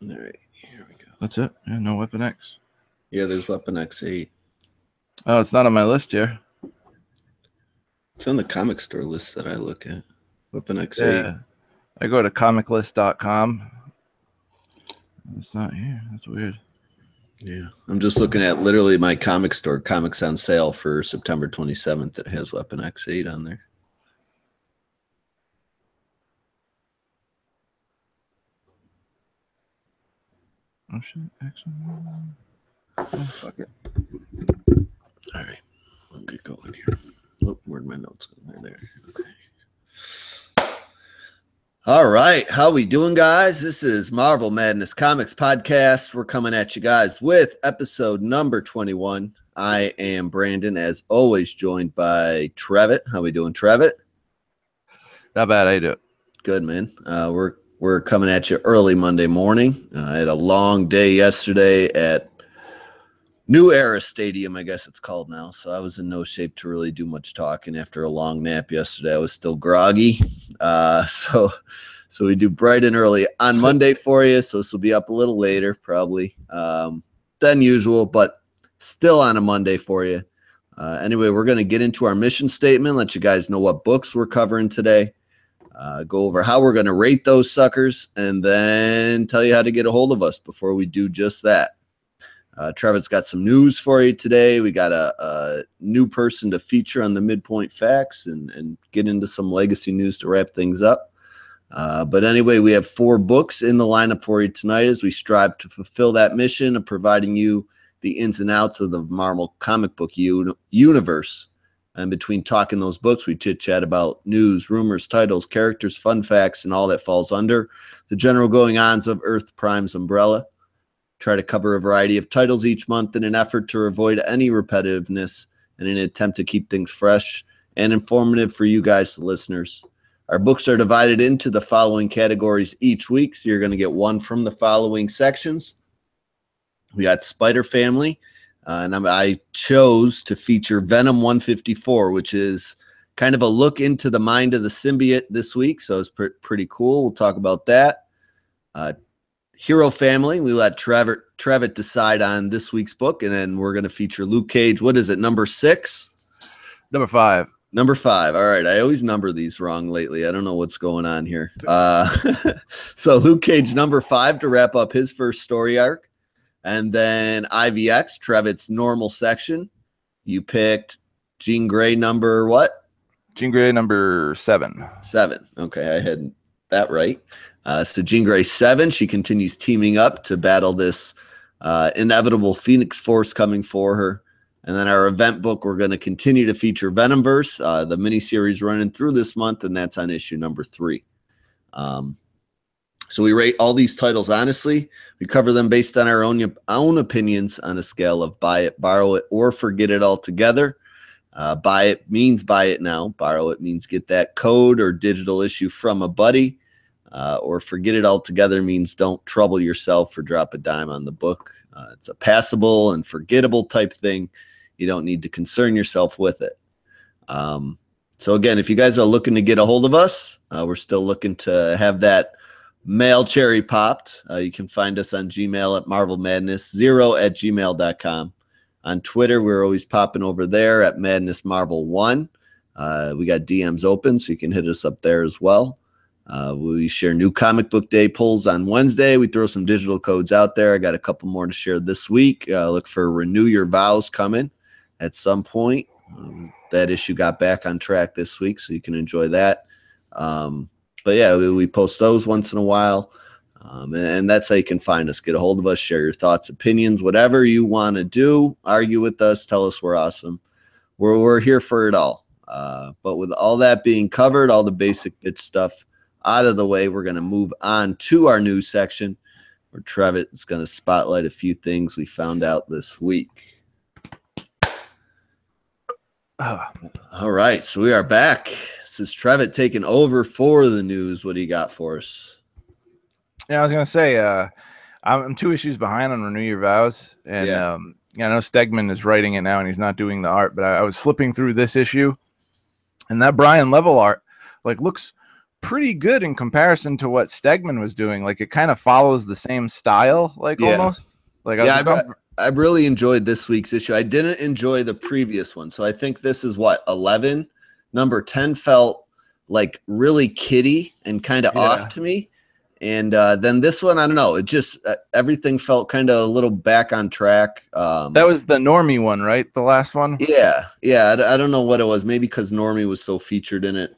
All right, here we go. That's it. Yeah, no Weapon X. Yeah, there's Weapon X8. Oh, it's not on my list here. It's on the comic store list that I look at. Weapon X8. Yeah. I go to comiclist.com. It's not here. That's weird. Yeah, I'm just looking at literally my comic store, comics on sale for September 27th that has Weapon X8 on there. Oh shit! Excellent. Oh, fuck it. All right, we'll get going here. Oh, where'd my notes go? There. Okay. All right, how we doing, guys? This is Marvel Madness Comics Podcast. We're coming at you guys with episode number 21. I am Brandon, as always, joined by Trevitt. How we doing, Trevitt? Not bad. I do it. Good, man. We're coming at you early Monday morning. I had a long day yesterday at New Era Stadium, I guess it's called now. So I was in no shape to really do much talking after a long nap yesterday. I was still groggy. So we do bright and early on Monday for you. So this will be up a little later, probably than usual, but still on a Monday for you. Anyway, we're going to get into our mission statement, let you guys know what books we're covering today. Go over how we're going to rate those suckers, and then tell you how to get a hold of us before we do just that. Trevor's got some news for you today. We got a new person to feature on the Midpoint Facts and get into some legacy news to wrap things up. But anyway, we have 4 books in the lineup for you tonight as we strive to fulfill that mission of providing you the ins and outs of the Marvel comic book universe. And between talking those books, we chit-chat about news, rumors, titles, characters, fun facts, and all that falls under the general going-ons of Earth Prime's umbrella. Try to cover a variety of titles each month in an effort to avoid any repetitiveness and in an attempt to keep things fresh and informative for you guys, the listeners. Our books are divided into the following categories each week, so you're going to get one from the following sections. We got Spider Family. And I chose to feature Venom 154, which is kind of a look into the mind of the symbiote this week. So it's pretty cool. We'll talk about that. Hero Family. We let Trevitt decide on this week's book. And then we're going to feature Luke Cage. What is it? Number 6? Number 5. Number 5. All right. I always number these wrong lately. I don't know what's going on here. So Luke Cage, number 5, to wrap up his first story arc. And then IVX, Trevitt's normal section. You picked Jean Grey number what? Jean Grey number 7. 7. Okay, I had that right. So Jean Grey 7, she continues teaming up to battle this inevitable Phoenix Force coming for her. And then our event book, we're going to continue to feature Venomverse, the miniseries running through this month, and that's on issue number 3. So we rate all these titles honestly. We cover them based on our own opinions on a scale of buy it, borrow it, or forget it altogether. Buy it means buy it now. Borrow it means get that code or digital issue from a buddy. Or forget it altogether means don't trouble yourself or drop a dime on the book. It's a passable and forgettable type thing. You don't need to concern yourself with it. So again, if you guys are looking to get a hold of us, we're still looking to have that mail cherry popped. You can find us on Gmail at marvelmadness0@gmail.com. On Twitter, we're always popping over there at madnessmarvel1. We got DMs open, so you can hit us up there as well. We share new comic book day polls on Wednesday. We throw some digital codes out there. I got a couple more to share this week. Look for Renew Your Vows coming at some point. That issue got back on track this week, so you can enjoy that. But yeah, we post those once in a while. And that's how you can find us. Get a hold of us, share your thoughts, opinions, whatever you want to do. Argue with us, tell us we're awesome. We're here for it all. But with all that being covered, all the basic bitch stuff out of the way, we're going to move on to our news section where Trevitt is going to spotlight a few things we found out this week. All right, so we are back. This is Trevitt taking over for the news. What do you got for us? Yeah, I was gonna say I'm 2 issues behind on Renew Your Vows, and I know Stegman is writing it now, and he's not doing the art. But I was flipping through this issue, and that Brian Level art looks pretty good in comparison to what Stegman was doing. Like it kind of follows the same style, like almost. Like I really enjoyed this week's issue. I didn't enjoy the previous one, so I think this is what 11. Number 10 felt like really kiddie and kind of off to me, and then this one, I don't know. It just everything felt kind of a little back on track. That was the Normie one, right? The last one. Yeah. I don't know what it was. Maybe because Normie was so featured in it.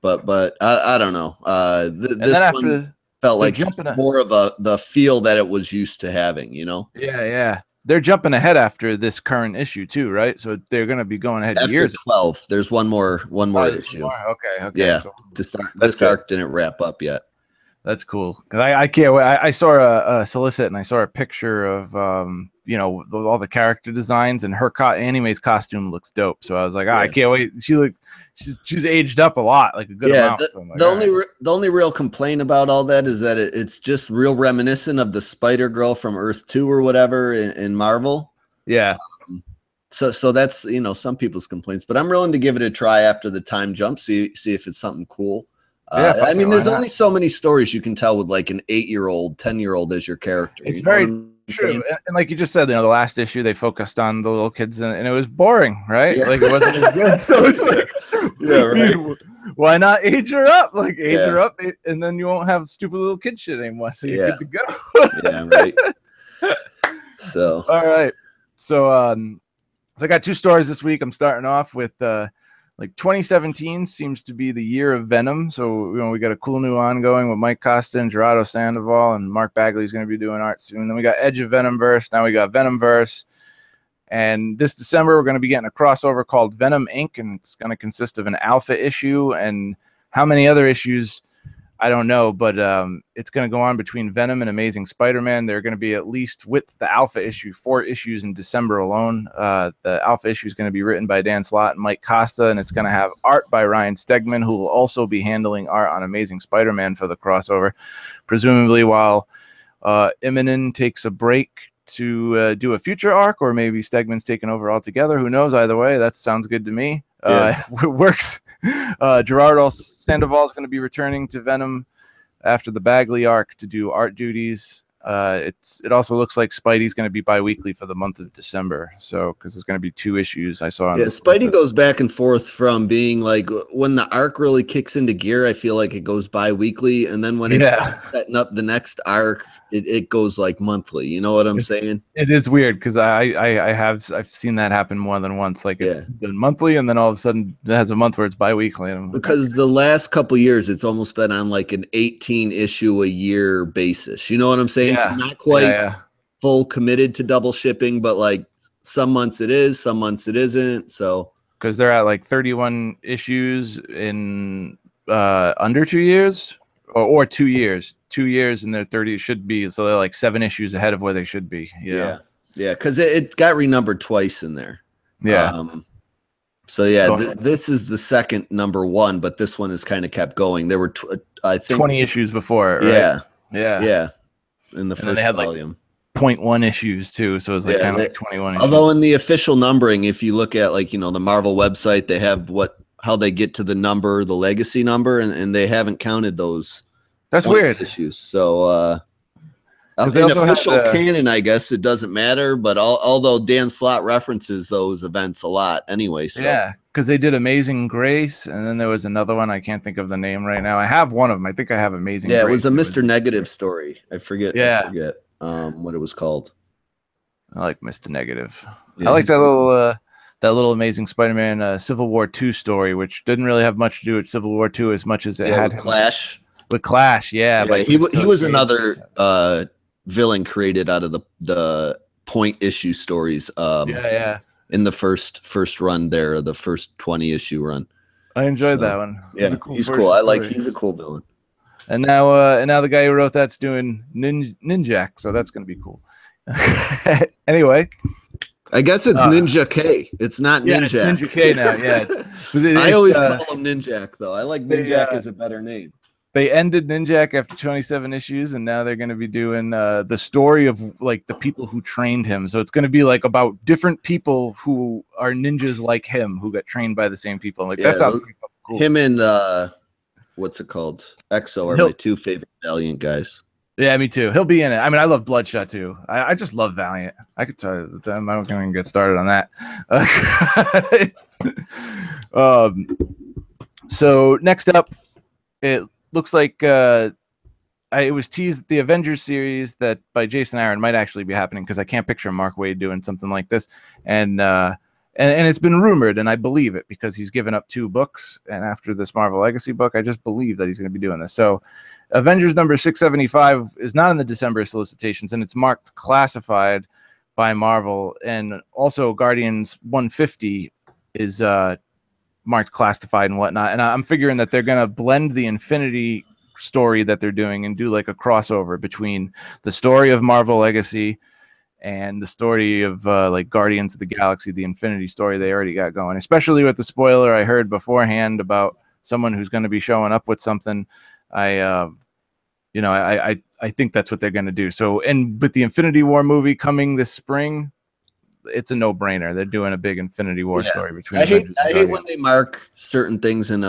But I don't know. This one felt like more of the feel that it was used to having, you know? Yeah. They're jumping ahead after this current issue too, right? So they're going to be going ahead after years. 12. There's one more issue. Okay. Yeah. So this arc didn't wrap up yet. That's cool. Cause I can't wait. I saw a solicit and I saw a picture of all the character designs, and her Anime's costume looks dope. So I was like, I can't wait. She's aged up a lot, like a good amount. The only real complaint about all that is that it's just real reminiscent of the Spider Girl from Earth 2 or whatever in Marvel. Yeah. So that's some people's complaints, but I'm willing to give it a try after the time jump. See if it's something cool. I mean, there's only so many stories you can tell with like an 8-year-old, 10-year-old as your character. It's very true. And like you just said, the last issue they focused on the little kids, and it was boring, right? Like it wasn't as good. So it's like, dude, why not age her up? Like age her up, and then you won't have stupid little kid shit anymore. So you're good to go. Yeah, right. So all right. So I got 2 stories this week. I'm starting off with like 2017 seems to be the year of Venom. So, we got a cool new ongoing with Mike Costa and Gerardo Sandoval, and Mark Bagley's going to be doing art soon. Then we got Edge of Venomverse. Now we got Venomverse. And this December, we're going to be getting a crossover called Venom Inc., and it's going to consist of an alpha issue. And how many other issues, I don't know, but it's going to go on between Venom and Amazing Spider-Man. There are going to be at least, with the alpha issue, 4 issues in December alone. The alpha issue is going to be written by Dan Slott and Mike Costa, and it's going to have art by Ryan Stegman, who will also be handling art on Amazing Spider-Man for the crossover, presumably while Immonen takes a break to do a future arc, or maybe Stegman's taking over altogether. Who knows? Either way, that sounds good to me. It works. Gerardo Sandoval is going to be returning to Venom after the Bagley arc to do art duties. It also looks like Spidey's going to be bi-weekly for the month of December. So because there's going to be 2 issues I saw. Spidey goes back and forth from being like, when the arc really kicks into gear, I feel like it goes bi-weekly, and then when it's setting up the next arc, it goes like monthly. You know what I'm saying? It is weird because I've seen that happen more than once. Like it's done monthly, and then all of a sudden it has a month where it's bi-weekly. Because the last couple years, it's almost been on like an 18 issue a year basis. You know what I'm saying? So not quite full committed to double shipping, but like some months it is, some months it isn't. So because they're at like 31 issues in under 2 years, or 2 years, 2 years, and they're 30 should be. So they're like 7 issues ahead of where they should be. Yeah. Because it got renumbered twice in there. So this is the second number 1, but this one has kind of kept going. There were I think 20 issues before. Right? Yeah. In the first they had volume, like 0.1 issues too, so it was like kind of like 21 issues. Although in the official numbering, if you look at like the Marvel website, they have how they get to the number, the legacy number, and they haven't counted those. That's weird issues. So in official canon, I guess it doesn't matter, but although Dan Slott references those events a lot anyway. So. Yeah, because they did Amazing Grace, and then there was another one. I can't think of the name right now. I have one of them. I think I have Amazing Grace. Yeah, it was a Mr. Negative story. I forget what it was called. I like Mr. Negative. I like that little Amazing Spider-Man Civil War II story, which didn't really have much to do with Civil War II as much as it had Clash. With Clash, like he was another villain created out of the point issue stories. In the first run there, the first 20 issue run. I enjoyed that one. Yeah, he's cool. He's a cool villain. And now the guy who wrote that's doing Ninjak, so that's gonna be cool. Anyway, I guess it's Ninja K. It's not Ninjak. It's Ninja K now. Yeah, I always call him Ninjak though. I like Ninjak as a better name. They ended Ninjak after 27 issues, and now they're going to be doing the story of like the people who trained him. So it's going to be like about different people who are ninjas like him, who got trained by the same people. Like that sounds cool. Him and what's it called? EXO are He'll- my two favorite Valiant guys. Yeah, me too. He'll be in it. I mean, I love Bloodshot too. I just love Valiant. I could tell you, I'm not going to get started on that. So next up, it looks like it was teased the Avengers series that by Jason Aaron might actually be happening, because I can't picture Mark Waid doing something like this, and it's been rumored, and I believe it because he's given up 2 books, and after this Marvel Legacy book, I just believe that he's going to be doing this. So Avengers number 675 is not in the December solicitations, and it's marked classified by Marvel, and also Guardians 150 is marked classified and whatnot, and I'm figuring that they're going to blend the Infinity story that they're doing and do like a crossover between the story of Marvel Legacy and the story of like Guardians of the Galaxy, the Infinity story they already got going, especially with the spoiler I heard beforehand about someone who's going to be showing up with something. I think that's what they're going to do. So, and with the Infinity War movie coming this spring, it's a no-brainer. They're doing a big Infinity War story between Avengers and I hate when they mark certain things in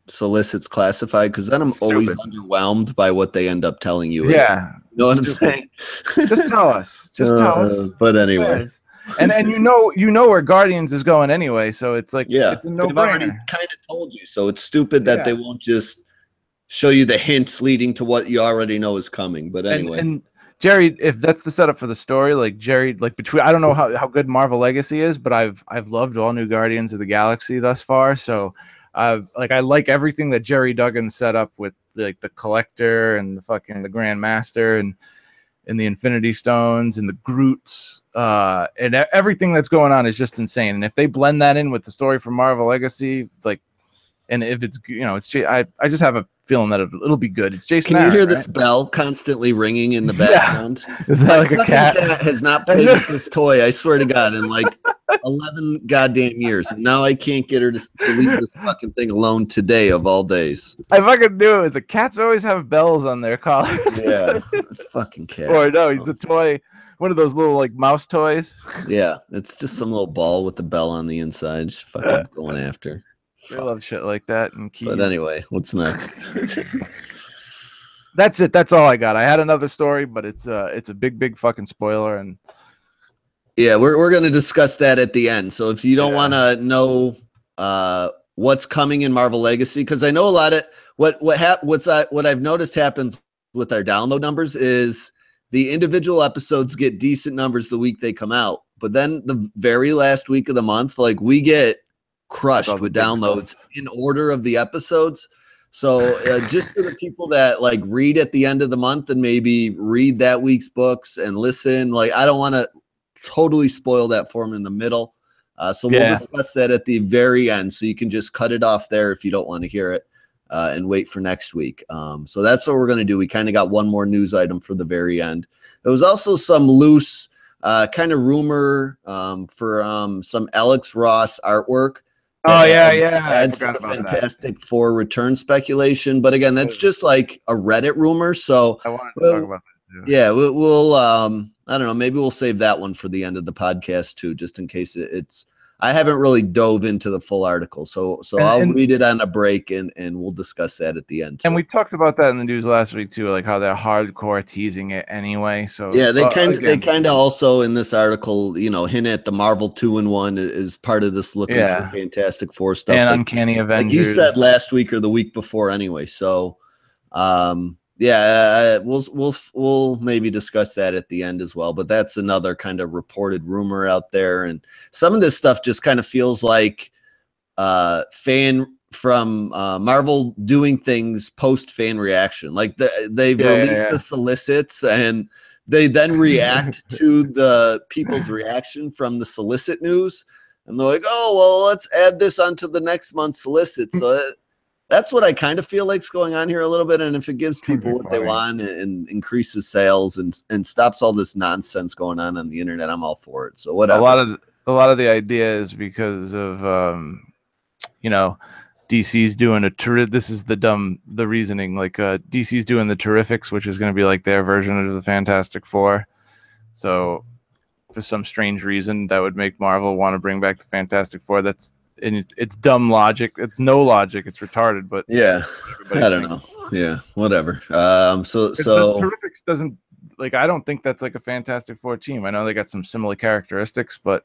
solicits classified, because then I'm always underwhelmed by what they end up telling you. Yeah, you know what I'm saying? Just tell us. Just tell us. But anyway, and you know where Guardians is going anyway, so it's like it's a no-brainer. They've already kind of told you, so it's stupid that they won't just show you the hints leading to what you already know is coming. But anyway. And Jerry, if that's the setup for the story, like Jerry, like between, I don't know how good Marvel Legacy is, but I've loved all new Guardians of the Galaxy thus far. So I like everything that Jerry Duggan set up with like the Collector and the Grand Master and the Infinity Stones and the Groots, and everything that's going on is just insane. And if they blend that in with the story from Marvel Legacy, it's like, and if it's, it's I just have a feeling that it'll be good. It's Jason. Can you hear Aaron, this bell constantly ringing in the background? Is that like a cat? Cat has not played with this toy, I swear to God, in like 11 goddamn years. And now I can't get her to leave this fucking thing alone today of all days. I fucking knew it. The cats always have bells on their collars. Yeah, fucking cat. Or no, he's a toy, one of those little like mouse toys. Yeah, it's just some little ball with a bell on the inside, just fucking going after. They love shit like that. And but anyway, what's next? That's it. That's all I got. I had another story, but it's a big fucking spoiler. And yeah, we're gonna discuss that at the end. So if you don't want to know what's coming in Marvel Legacy, because I know a lot of what I've noticed happens with our download numbers is the individual episodes get decent numbers the week they come out, but then the very last week of the month, like we get crushed with downloads in order of the episodes. So just for the people that like read at the end of the month and maybe read that week's books and listen, like I don't want to totally spoil that for them in the middle. So we'll discuss that at the very end. So you can just cut it off there if you don't want to hear it and wait for next week. So that's what we're going to do. We kind of got one more news item for the very end. There was also some loose kind of rumor for some Alex Ross artwork. Adds to the Fantastic Four return speculation, but again, that's just like a Reddit rumor. So I wanted to talk about that too. Yeah, we'll I don't know, maybe we'll save that one for the end of the podcast too, just in case it's. I haven't really dove into the full article, so I'll read it on a break and we'll discuss that at the end too. And we talked about that in the news last week too, like how they're hardcore teasing it anyway. So yeah, they kind of also in this article, hint at the Marvel 2-in-1 is part of this looking for Fantastic Four stuff and like, Uncanny Avengers, like you said last week or the week before, anyway. So, we'll maybe discuss that at the end as well. But that's another kind of reported rumor out there, and some of this stuff just kind of feels like fan from Marvel doing things post fan reaction. Like they've released the solicits and they then react to the people's reaction from the solicit news, and they're like, "Oh well, let's add this onto the next month's solicit." So. That's what I kind of feel like's going on here a little bit. And if it gives people what they want and increases sales and stops all this nonsense going on the internet, I'm all for it. So whatever. A lot of the idea is because of, DC's doing this is the reasoning, like DC's doing the Terrifics, which is going to be like their version of the Fantastic Four. So for some strange reason that would make Marvel want to bring back the Fantastic Four. and it's dumb logic. It's no logic. It's retarded. But yeah, everybody I don't thinks. know. Yeah, whatever. So The Terrifics doesn't like. I don't think that's like a Fantastic Four team. I know they got some similar characteristics, but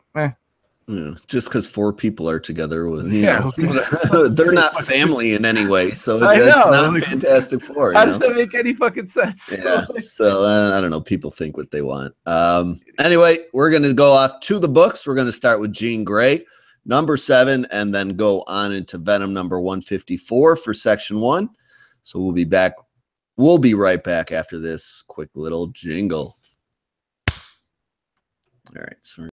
yeah, just because 4 people are together, Yeah, they're not family in any way, so I it's know, not like, Fantastic Four. how does that make any fucking sense? Yeah, so I don't know. People think what they want. Anyway, we're going to go off to the books. We're going to start with Jean Grey, number 7, and then go on into Venom number 154 for section 1. So we'll be back. We'll be right back after this quick little jingle. All right. So